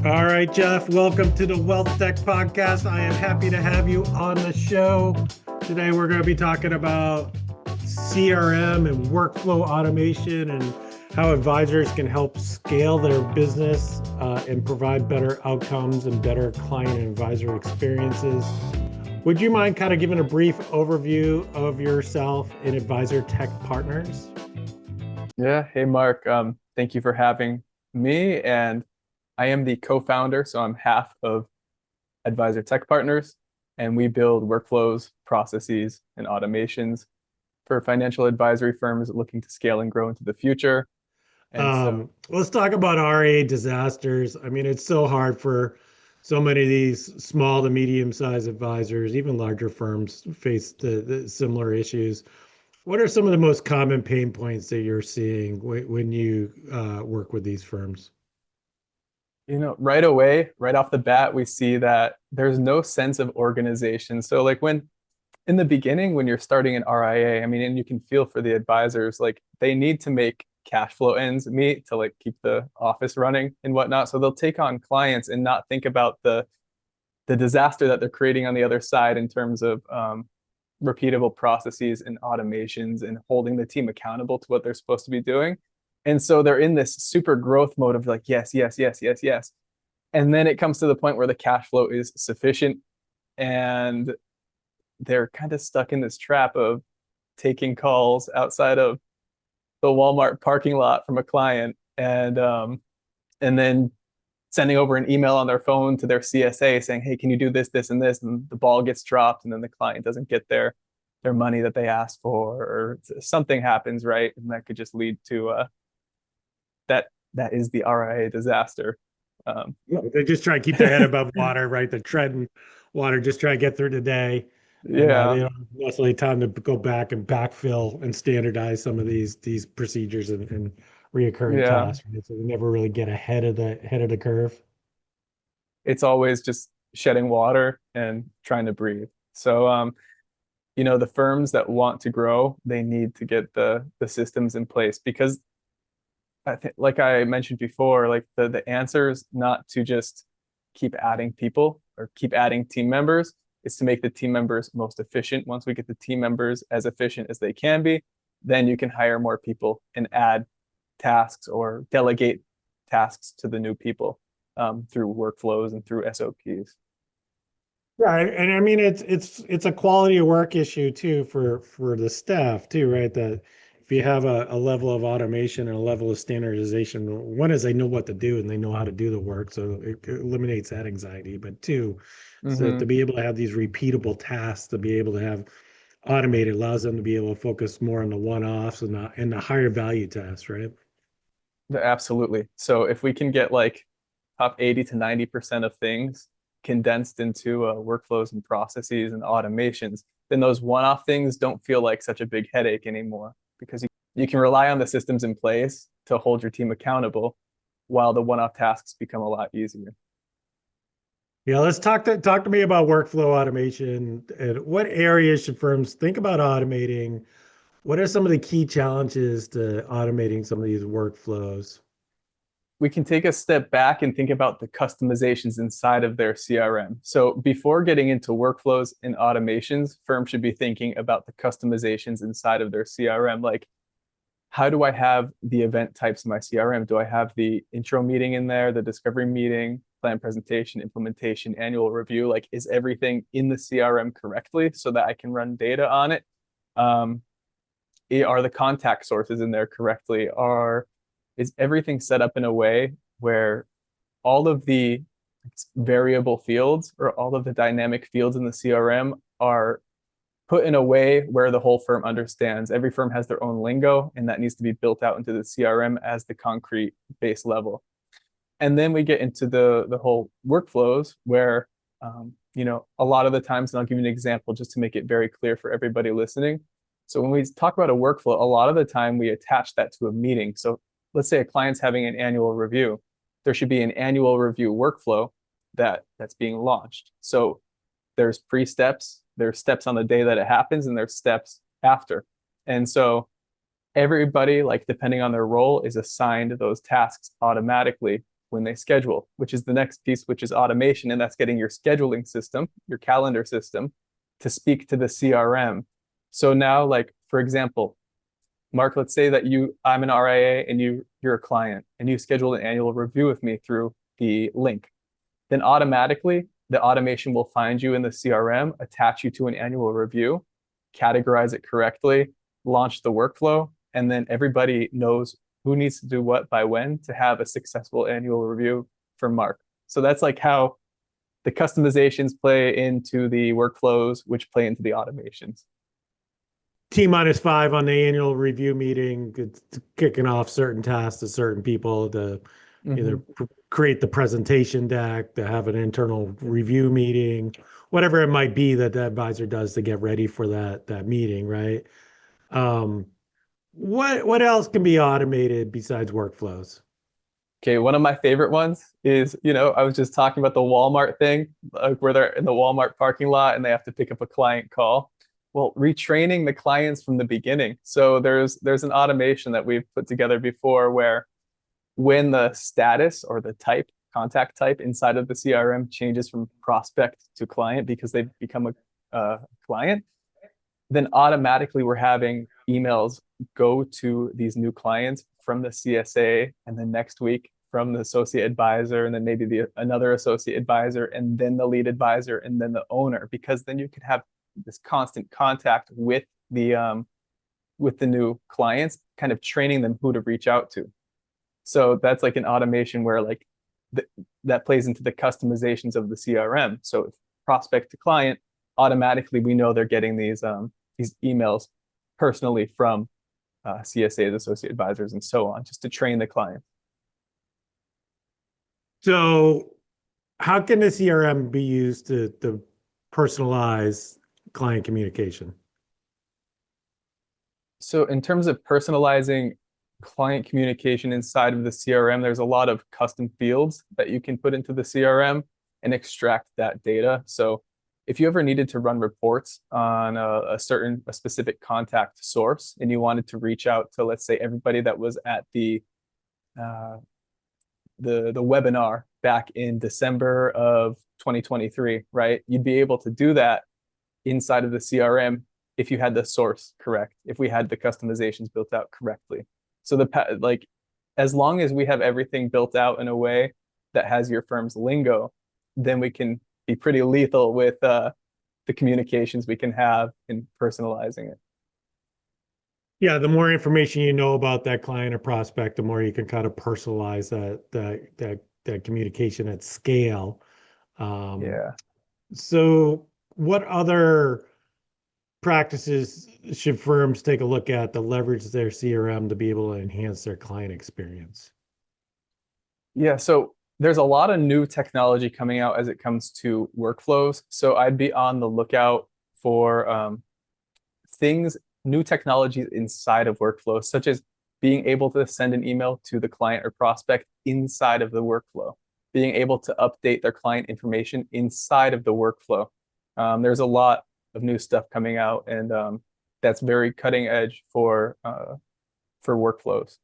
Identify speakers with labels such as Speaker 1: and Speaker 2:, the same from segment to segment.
Speaker 1: All right, Jeff, welcome to the Wealth Tech Podcast. I am happy to have you on the show. Today, we're going to be talking about CRM and workflow automation and how advisors can help scale their business and provide better outcomes and better client and advisor experiences. Would you mind kind of giving a brief overview of yourself and Advisor Tech Partners?
Speaker 2: Yeah. Hey, Mark. Thank you for having me. And I am the co-founder, so I'm half of Advisor Tech Partners, and we build workflows, processes, and automations for financial advisory firms looking to scale and grow into the future. And
Speaker 1: Let's talk about RIA disasters. I mean, it's so hard for so many of these small to medium-sized advisors, even larger firms face the similar issues. What are some of the most common pain points that you're seeing when you work with these firms?
Speaker 2: right away, right off the bat, we see that there's no sense of organization. So like when in the beginning, when you're starting an RIA, I mean, and you can feel for the advisors, like they need to make cash flow ends meet to like keep the office running and whatnot. So they'll take on clients and not think about the disaster that they're creating on the other side in terms of repeatable processes and automations and holding the team accountable to what they're supposed to be doing. And so they're in this super growth mode of like, yes, yes, yes, yes, yes. And then it comes to the point where the cash flow is sufficient and they're kind of stuck in this trap of taking calls outside of the Walmart parking lot from a client and then sending over an email on their phone to their CSA saying, hey, can you do this, this, and this? And the ball gets dropped and then the client doesn't get their money that they asked for, or something happens, right? And that could just lead to that is the RIA disaster.
Speaker 1: They just try to keep their head above water, right? They're treading water, just try to get through the day. And they don't have necessarily time to go back and backfill and standardize some of these procedures and reoccurring
Speaker 2: Yeah.
Speaker 1: tasks. Right? So they never really get ahead of the curve.
Speaker 2: It's always just shedding water and trying to breathe. So the firms that want to grow, they need to get the systems in place because I think, like I mentioned before, like the answer is not to just keep adding people or keep adding team members. It's to make the team members most efficient. Once we get the team members as efficient as they can be, then you can hire more people and add tasks or delegate tasks to the new people through workflows and through SOPs.
Speaker 1: Yeah, and I mean it's a quality of work issue too for the staff too, right? That if you have a level of automation and a level of standardization, one is they know what to do and they know how to do the work, so it eliminates that anxiety. But two, so to
Speaker 2: Mm-hmm.
Speaker 1: be able to have these repeatable tasks, to be able to have automated allows them to be able to focus more on the one-offs and the higher value tasks, right?
Speaker 2: Absolutely. So if we can get like top 80 to 90% of things condensed into workflows and processes and automations, then those one-off things don't feel like such a big headache anymore because you can rely on the systems in place to hold your team accountable while the one-off tasks become a lot easier.
Speaker 1: Yeah, let's talk to me about workflow automation and what areas should firms think about automating. What are some of the key challenges to automating some of these workflows?
Speaker 2: We can take a step back and think about the customizations inside of their CRM. So before getting into workflows and automations, firms should be thinking about the customizations inside of their CRM. Like, how do I have the event types in my CRM? Do I have the intro meeting in there, the discovery meeting, plan presentation, implementation, annual review? Like, is everything in the CRM correctly so that I can run data on it? Are the contact sources in there correctly? Is everything set up in a way where all of the variable fields or all of the dynamic fields in the CRM are put in a way where the whole firm understands? Every firm has their own lingo, and that needs to be built out into the CRM as the concrete base level. And then we get into the whole workflows where, a lot of the times, and I'll give you an example just to make it very clear for everybody listening. So when we talk about a workflow, a lot of the time we attach that to a meeting. So let's say a client's having an annual review. There should be an annual review workflow that's being launched. So there's pre-steps, there's steps on the day that it happens, and there's steps after. And so everybody, like depending on their role, is assigned those tasks automatically. when they schedule, which is the next piece, which is automation. And that's getting your scheduling system, your calendar system, to speak to the CRM. So now, like, for example, Mark, let's say that I'm an RIA and you're a client and you schedule an annual review with me through the link. Then automatically the automation will find you in the CRM, attach you to an annual review, categorize it correctly, launch the workflow, and then everybody knows who needs to do what by when to have a successful annual review for Mark. So that's like how the customizations play into the workflows, which play into the automations.
Speaker 1: T-5 on the annual review meeting, it's kicking off certain tasks to certain people to either create the presentation deck, to have an internal review meeting, whatever it might be that the advisor does to get ready for that meeting, right? What else can be automated besides workflows?
Speaker 2: Okay, one of my favorite ones is, I was just talking about the Walmart thing, like where they're in the Walmart parking lot and they have to pick up a client call. Well, retraining the clients from the beginning. So there's an automation that we've put together before where when the status or the contact type inside of the CRM changes from prospect to client because they've become a client, then automatically we're having emails go to these new clients from the CSA, and then next week from the associate advisor, and then maybe another associate advisor, and then the lead advisor, and then the owner, because then you could have this constant contact with the new clients, kind of training them who to reach out to. So that's like an automation where like that plays into the customizations of the CRM. So prospect to client, automatically we know they're getting these emails personally from CSAs, associate advisors, and so on, just to train the client.
Speaker 1: So how can the CRM be used to personalize client communication?
Speaker 2: So in terms of personalizing client communication inside of the CRM, there's a lot of custom fields that you can put into the CRM and extract that data. So if you ever needed to run reports on a specific contact source and you wanted to reach out to, let's say, everybody that was at the webinar back in December of 2023, right? You'd be able to do that inside of the CRM if you had the source correct, if we had the customizations built out correctly. So as long as we have everything built out in a way that has your firm's lingo, then we can be pretty lethal with the communications we can have in personalizing it.
Speaker 1: Yeah, the more information you know about that client or prospect, the more you can kind of personalize that communication at scale.
Speaker 2: Yeah.
Speaker 1: So what other practices should firms take a look at to leverage their CRM to be able to enhance their client experience?
Speaker 2: Yeah, so there's a lot of new technology coming out as it comes to workflows. So I'd be on the lookout for new technologies inside of workflows, such as being able to send an email to the client or prospect inside of the workflow, being able to update their client information inside of the workflow. There's a lot of new stuff coming out, and that's very cutting edge for workflows.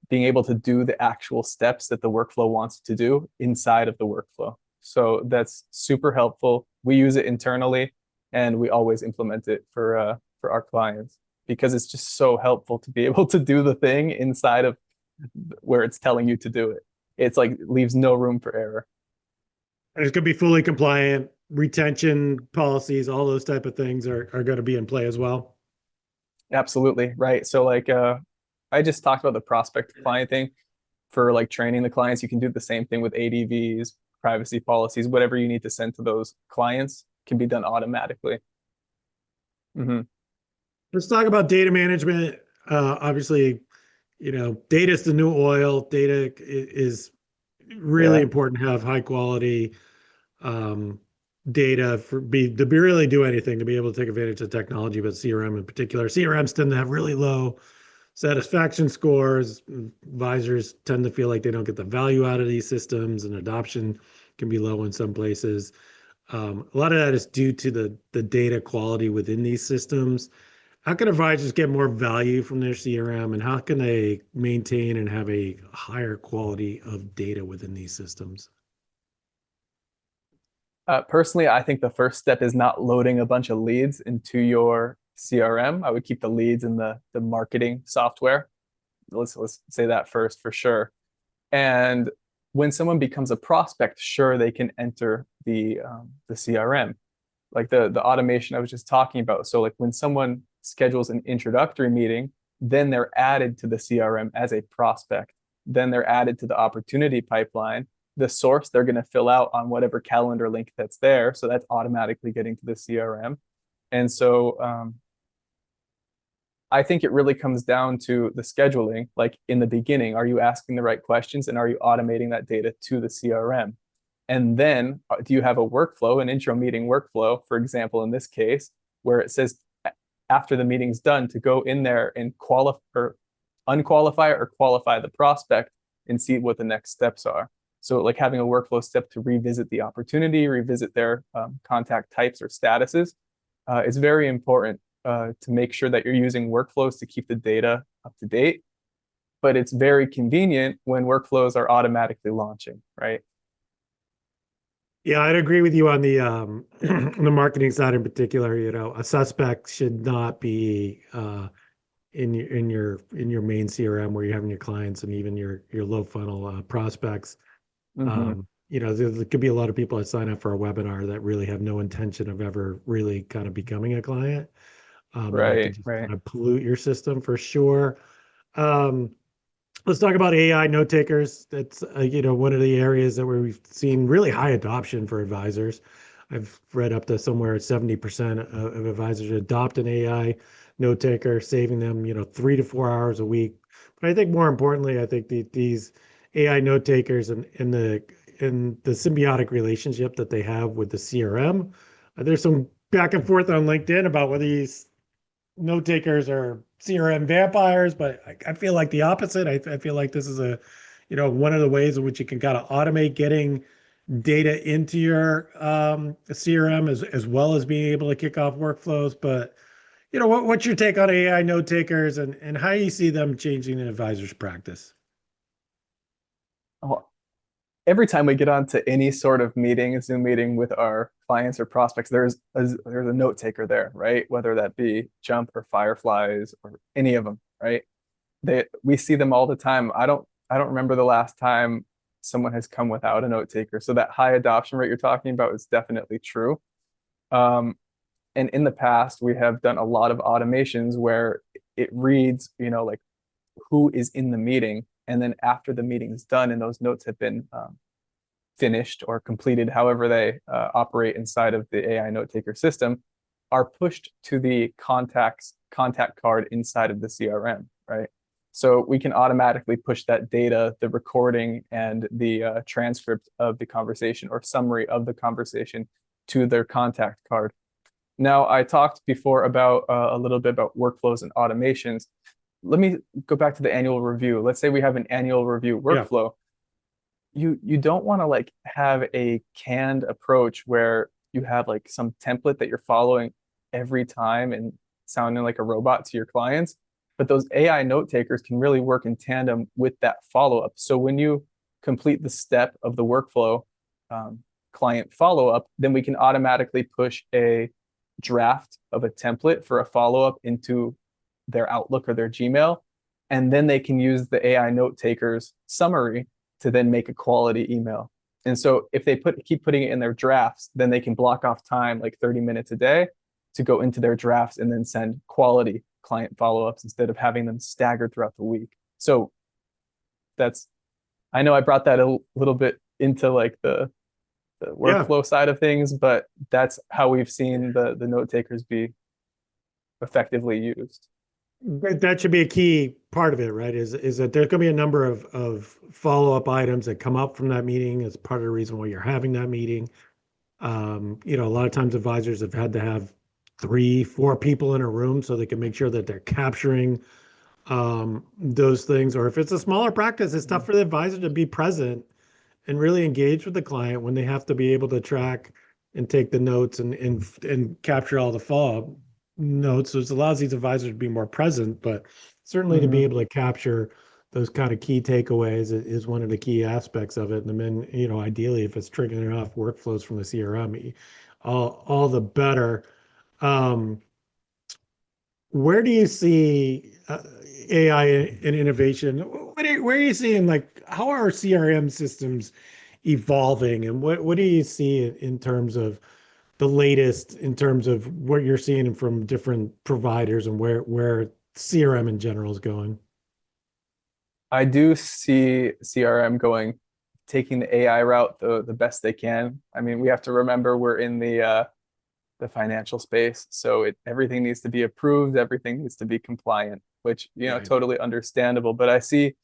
Speaker 2: Being able to do the actual steps that the workflow wants to do inside of the workflow. So that's super helpful. We use it internally, and we always implement it for our clients because it's just so helpful to be able to do the thing inside of where it's telling you to do it. It's like leaves no room for error.
Speaker 1: And it's going to be fully compliant. Retention policies, all those type of things are going to be in play as well.
Speaker 2: Absolutely, right. So like I just talked about the prospect client thing. For like training the clients, you can do the same thing with ADVs, privacy policies, whatever you need to send to those clients can be done automatically.
Speaker 1: Let's talk about data management. Obviously, data is the new oil. Data is really important to have high quality data to be really do anything, to be able to take advantage of technology, but CRM in particular. CRMs tend to have really low satisfaction scores. Advisors tend to feel like they don't get the value out of these systems, and adoption can be low in some places. A lot of that is due to the data quality within these systems. How can advisors get more value from their CRM, and how can they maintain and have a higher quality of data within these systems?
Speaker 2: Personally, I think the first step is not loading a bunch of leads into your CRM. I would keep the leads in the marketing software. Let's say that first for sure. And when someone becomes a prospect, sure, they can enter the CRM, like the automation I was just talking about. So like when someone schedules an introductory meeting, then they're added to the CRM as a prospect. Then they're added to the opportunity pipeline. The source they're going to fill out on whatever calendar link that's there. So that's automatically getting to the CRM. And so I think it really comes down to the scheduling. Like in the beginning, are you asking the right questions and are you automating that data to the CRM? And then do you have a workflow, an intro meeting workflow, for example, in this case, where it says after the meeting's done to go in there and qualify or unqualify or qualify the prospect and see what the next steps are. So like having a workflow step to revisit the opportunity, revisit their contact types or statuses is very important to make sure that you're using workflows to keep the data up to date. But it's very convenient when workflows are automatically launching, right?
Speaker 1: Yeah, I'd agree with you on the the marketing side in particular. You know, a suspect should not be in your main CRM where you're having your clients and even your low funnel prospects.
Speaker 2: Mm-hmm.
Speaker 1: You know, there could be a lot of people that sign up for a webinar that really have no intention of ever really kind of becoming a client. And that can
Speaker 2: Right,
Speaker 1: just
Speaker 2: right.
Speaker 1: kind of pollute your system for sure. Um, let's talk about AI note takers. That's you know, one of the areas that where we've seen really high adoption for advisors. I've read up to somewhere 70% of advisors adopt an AI note taker, saving them, you know, 3 to 4 hours a week. But I think more importantly, I think these AI note takers and the symbiotic relationship that they have with the CRM. There's some back and forth on LinkedIn about whether these note takers are CRM vampires, but I feel like the opposite. I feel like this is a, you know, one of the ways in which you can kind of automate getting data into your CRM as well as being able to kick off workflows. But you know, what's your take on AI note takers and how you see them changing an advisor's practice?
Speaker 2: Oh, every time we get onto any sort of meeting, Zoom meeting with our clients or prospects, there's a note taker there, right? Whether that be Jump or Fireflies or any of them, right? We see them all the time. I don't remember the last time someone has come without a note taker. So that high adoption rate you're talking about is definitely true. Um, and in the past, we have done a lot of automations where it reads, you know, like who is in the meeting, and then after the meeting is done and those notes have been finished or completed, however they operate inside of the AI note taker system, are pushed to the contact card inside of the CRM, right? So we can automatically push that data, the recording and the transcript of the conversation or summary of the conversation to their contact card. Now, I talked before about a little bit about workflows and automations. Let me go back to the annual review. Let's say we have an annual review
Speaker 1: Yeah.
Speaker 2: workflow. You don't want to like have a canned approach where you have like some template that you're following every time and sounding like a robot to your clients. But those AI note takers can really work in tandem with that follow-up. So when you complete the step of the workflow, client follow-up, then we can automatically push a draft of a template for a follow-up into their Outlook or their Gmail. And then they can use the AI note takers summary to then make a quality email. And so if they keep putting it in their drafts, then they can block off time like 30 minutes a day to go into their drafts and then send quality client follow-ups instead of having them staggered throughout the week. So that's, I know I brought that a little bit into like the
Speaker 1: Yeah.
Speaker 2: workflow side of things, but that's how we've seen the note takers be effectively used.
Speaker 1: That should be a key part of it, right? Is that there's going to be a number of follow-up items that come up from that meeting as part of the reason why you're having that meeting. You know, a lot of times advisors have had to have 3, 4 people in a room so they can make sure that they're capturing those things. Or if it's a smaller practice, it's tough for the advisor to be present and really engage with the client when they have to be able to track and take the notes and capture all the follow-up. notes. So it allows these advisors to be more present, but certainly to be
Speaker 2: Hmm.
Speaker 1: able to capture those kind of key takeaways is one of the key aspects of it. And then, ideally, if it's triggering off workflows from the CRM, all the better. Um, where do you see AI and innovation? Where are you seeing, like, how are CRM systems evolving, and what do you see in terms of the latest, in terms of what you're seeing from different providers, and where CRM in general is going?
Speaker 2: I do see CRM taking the AI route the best they can. I mean, we have to remember we're in the financial space, so everything needs to be approved, everything needs to be compliant, which
Speaker 1: Right.
Speaker 2: totally understandable. But I see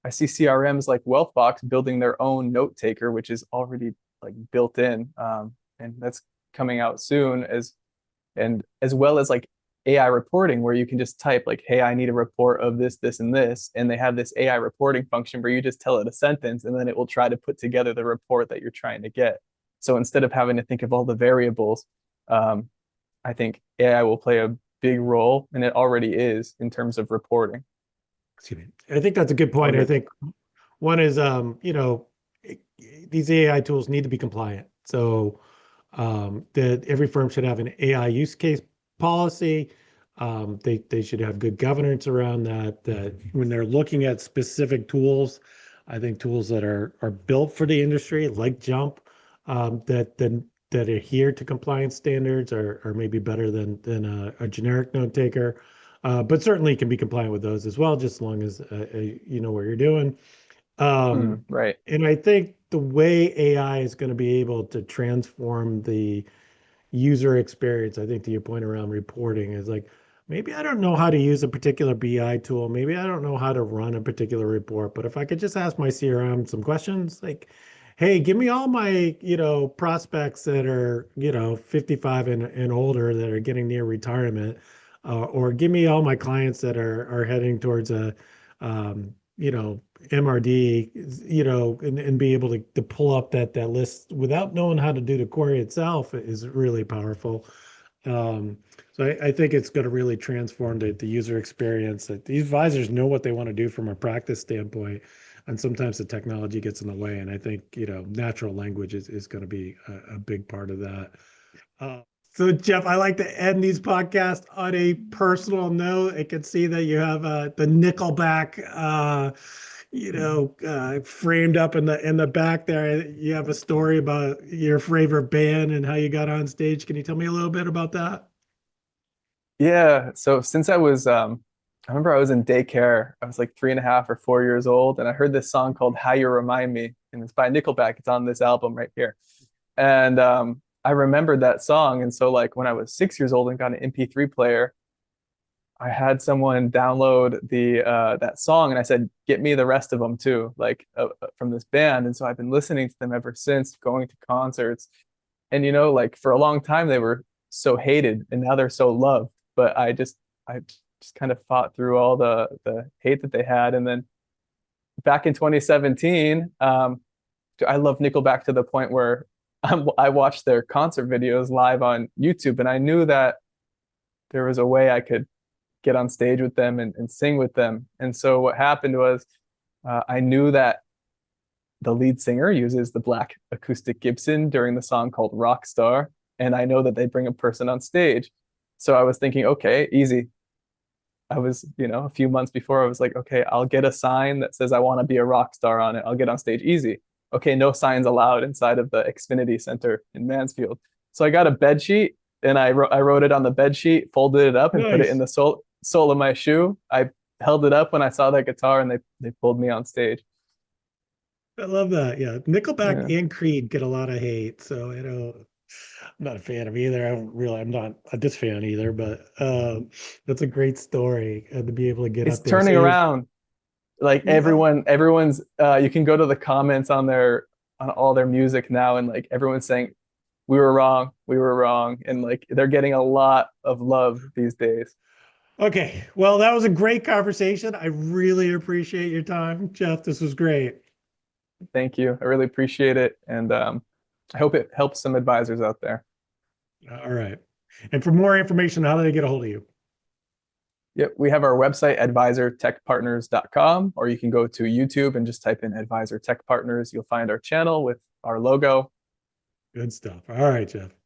Speaker 2: CRMs like Wealthbox building their own note taker, which is already like built in, and that's coming out soon, as well as like AI reporting, where you can just type like, "Hey, I need a report of this, this, and this," and they have this AI reporting function where you just tell it a sentence, and then it will try to put together the report that you're trying to get. So instead of having to think of all the variables, um, I think AI will play a big role, and it already is in terms of reporting.
Speaker 1: Excuse me. I think that's a good
Speaker 2: All
Speaker 1: point. I
Speaker 2: good.
Speaker 1: think one is, these AI tools need to be compliant. So that every firm should have an AI use case policy. They should have good governance around that. That when they're looking at specific tools, I think tools that are built for the industry, like Jump, that adhere to compliance standards are maybe better than a generic note taker. But certainly can be compliant with those as well, just as long as you know what you're doing.
Speaker 2: Right.
Speaker 1: And I think the way AI is going to be able to transform the user experience, I think to your point around reporting, is like, maybe I don't know how to use a particular BI tool. Maybe I don't know how to run a particular report, but if I could just ask my CRM some questions, like, hey, give me all my, prospects that are, 55 and older that are getting near retirement, or give me all my clients that are heading towards a, MRD, and be able to pull up that list without knowing how to do the query itself is really powerful. Um, so I think it's going to really transform the user experience. That these advisors know what they want to do from a practice standpoint, and sometimes the technology gets in the way. And I think natural language is going to be a big part of that. Uh, so Jeff, I like to end these podcasts on a personal note. I can see that you have the Nickelback, framed up in the back there. You have a story about your favorite band and how you got on stage. Can you tell me a little bit about that?
Speaker 2: Yeah. So since I remember I was in daycare. I was like 3.5 or 4 years old, and I heard this song called "How You Remind Me," and it's by Nickelback. It's on this album right here. And I remembered that song. And so like when I was 6 years old and got an MP3 player, I had someone download the that song, and I said, "Get me the rest of them too," like from this band. And so I've been listening to them ever since, going to concerts. And like for a long time they were so hated, and now they're so loved. But I just kind of fought through all the hate that they had. And then back in 2017, I love Nickelback to the point where I watched their concert videos live on YouTube, and I knew that there was a way I could get on stage with them and sing with them. And so what happened was, I knew that the lead singer uses the black acoustic Gibson during the song called Rockstar, and I know that they bring a person on stage. So I was thinking, okay, easy. I was, a few months before, I was like, okay, I'll get a sign that says I want to be a rock star on it. I'll get on stage easy. Okay, no signs allowed inside of the Xfinity Center in Mansfield. So I got a bed sheet, and I wrote it on the bed sheet, folded it up, and put it in
Speaker 1: Nice.
Speaker 2: the sole of my shoe. I held it up when I saw that guitar, and they pulled me on stage.
Speaker 1: I love that. Yeah. Nickelback
Speaker 2: Yeah.
Speaker 1: and Creed get a lot of hate. So, I'm not a fan of either. I'm not a dis fan either, but that's a great story to be able to get
Speaker 2: It's
Speaker 1: up there. So
Speaker 2: turning
Speaker 1: you're,
Speaker 2: around. Like
Speaker 1: yeah,
Speaker 2: everyone's you can go to the comments on all their music now, and like everyone's saying we were wrong, and like they're getting a lot of love these days.
Speaker 1: okay. Well, that was a great conversation. I really appreciate your time, Jeff. This was great.
Speaker 2: Thank you. I really appreciate it, and I hope it helps some advisors out there.
Speaker 1: All right. And for more information, how do they get a hold of you?
Speaker 2: Yep, we have our website, advisortechpartners.com, or you can go to YouTube and just type in Advisor Tech Partners. You'll find our channel with our logo.
Speaker 1: Good stuff. All right, Jeff.